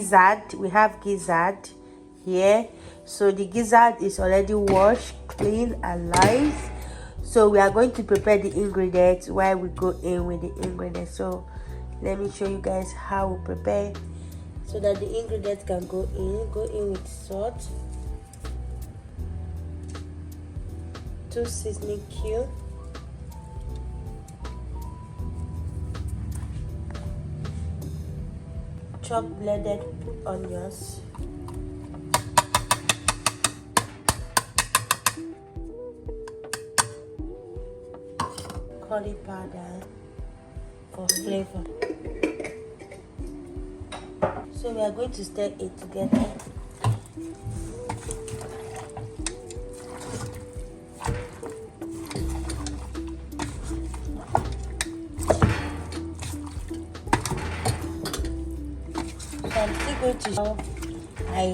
gizzard. We have gizzard here. So the gizzard is already washed, clean and nice. So we are going to prepare the ingredients while we go in with the ingredients. So let me show you guys how we prepare so that the ingredients can go in with salt, 2 seasoning cube, chopped blended onions, curry powder for flavor. So we are going to stir it together. So I'm still going to show how I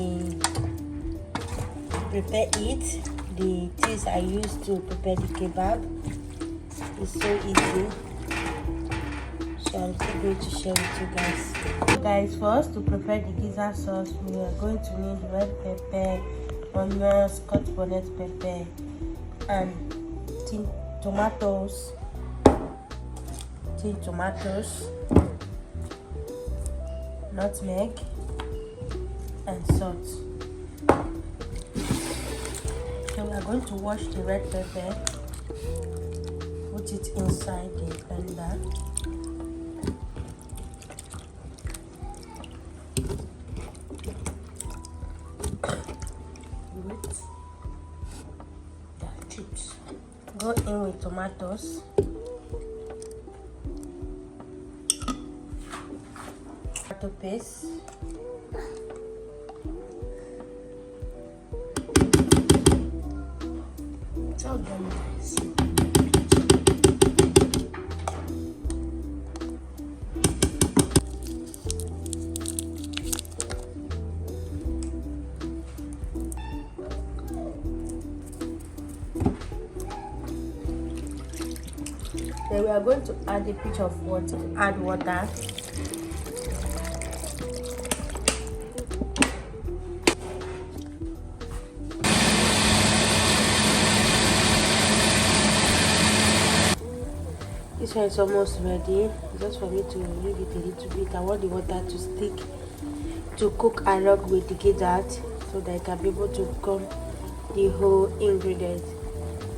prepare it. The things I use to prepare the kebab is so easy. So I'm still going to share with you guys. So guys, for us to prepare the gizzard sauce, we are going to need red pepper, onions, cut bonnet pepper, and tin tomatoes, nutmeg, and salt. So we are going to wash the red pepper, put it inside the blender. Chips. Go in with tomatoes, tomato paste, chop them nice. Then we are going to add a pinch of water. Add water. This one is almost ready. Just for me to leave it a little bit. I want the water to stick to cook along with the gizzard so that I can be able to cook the whole ingredient.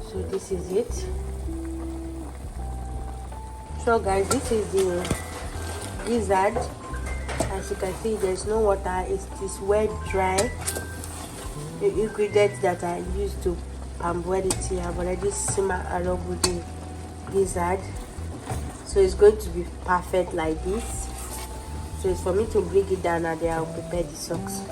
So this is it. So guys, this is the gizzard. As you can see, there's no water. It is well dry. The ingredients that I used to boil it here have already simmered along with the gizzard. So it's going to be perfect like this. So it's for me to bring it down and then I'll prepare the sauce.